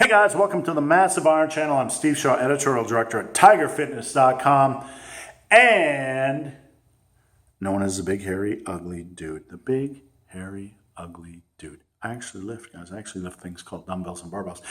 Hey guys, welcome to the Massive Iron Channel. I'm Steve Shaw, editorial director at TigerFitness.com and known as the Big Hairy Ugly Dude. The Big Hairy Ugly Dude. I actually lift, guys. I actually lift things called dumbbells and barbells.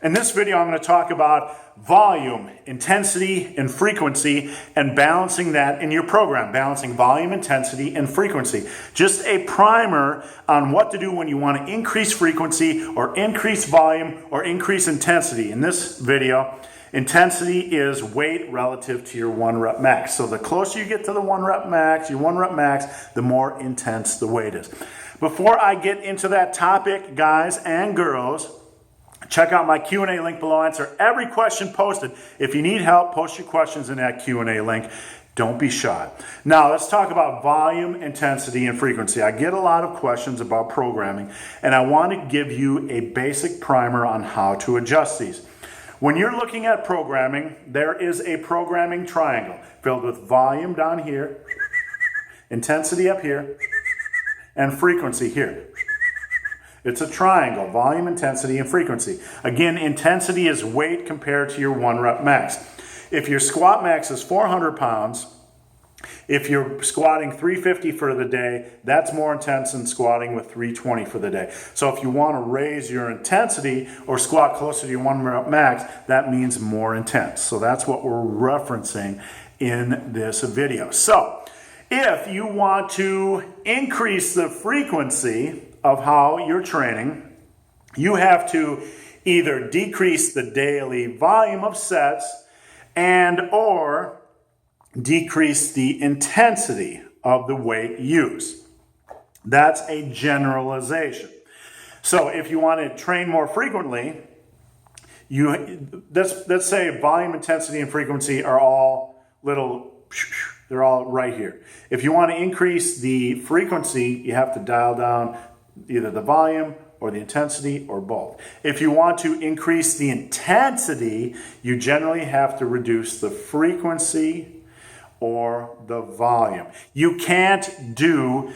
In this video, I'm going to talk about volume, intensity, and frequency, and balancing that in your program. Balancing volume, intensity, and frequency. Just a primer on what to do when you want to increase frequency, or increase volume, or increase intensity. In this video, intensity is weight relative to your 1 rep max. So the closer you get to the 1 rep max, your 1 rep max, the more intense the weight is. Before I get into that topic, guys and girls, check out my Q&A link below. Answer every question posted. If you need help, post your questions in that Q&A link. Don't be shy. Now, let's talk about volume, intensity, and frequency. I get a lot of questions about programming, and I want to give you a basic primer on how to adjust these. When you're looking at programming, there is a programming triangle filled with volume down here, intensity up here, and frequency here. It's a triangle, volume, intensity, and frequency. Again, intensity is weight compared to your 1 rep max. If your squat max is 400 pounds, if you're squatting 350 for the day, that's more intense than squatting with 320 for the day. So if you want to raise your intensity or squat closer to your 1 rep max, that means more intense. So that's what we're referencing in this video. So if you want to increase the frequency of how you're training, you have to either decrease the daily volume of sets and or decrease the intensity of the weight used. That's a generalization. So if you want to train more frequently, let's say volume, intensity, and frequency are all they're all right here. If you want to increase the frequency, you have to dial down either the volume or the intensity or both. If you want to increase the intensity, you generally have to reduce the frequency or the volume. You can't do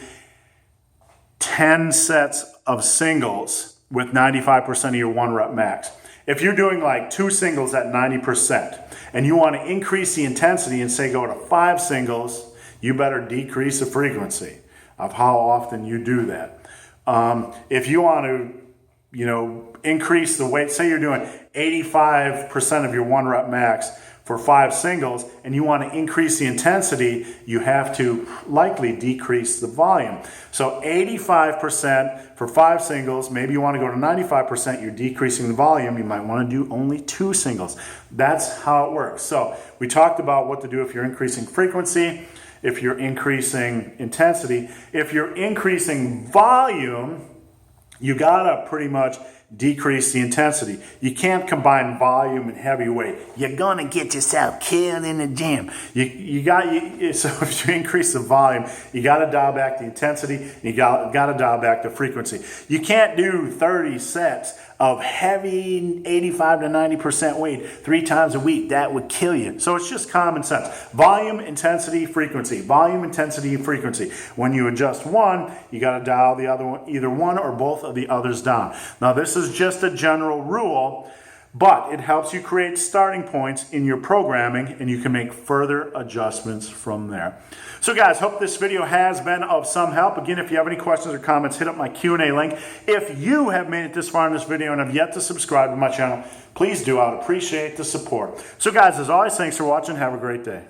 10 sets of singles with 95% of your 1 rep max. If you're doing like 2 singles at 90% and you want to increase the intensity and say go to 5 singles, you better decrease the frequency of how often you do that. If you want to, increase the weight, say you're doing 85% of your 1 rep max for 5 singles and you want to increase the intensity, you have to likely decrease the volume. So 85% for 5 singles, maybe you want to go to 95%, you're decreasing the volume, you might want to do only 2 singles. That's how it works. So we talked about what to do if you're increasing frequency, if you're increasing intensity. If you're increasing volume, you gotta pretty much decrease the intensity. You can't combine volume and heavy weight. You're gonna get yourself killed in the gym. So if you increase the volume, you gotta dial back the intensity, you gotta dial back the frequency. You can't do 30 sets of heavy 85 to 90% weight 3 times a week. That would kill you. So it's just common sense. Volume, intensity, frequency. Volume, intensity, frequency. When you adjust one, you got to dial the other one, either one or both of the others down. Now this is just a general rule, but it helps you create starting points in your programming and you can make further adjustments from there. So guys, hope this video has been of some help. Again, if you have any questions or comments, hit up my Q&A link. If you have made it this far in this video and have yet to subscribe to my channel, please do. I would appreciate the support. So guys, as always, thanks for watching. Have a great day.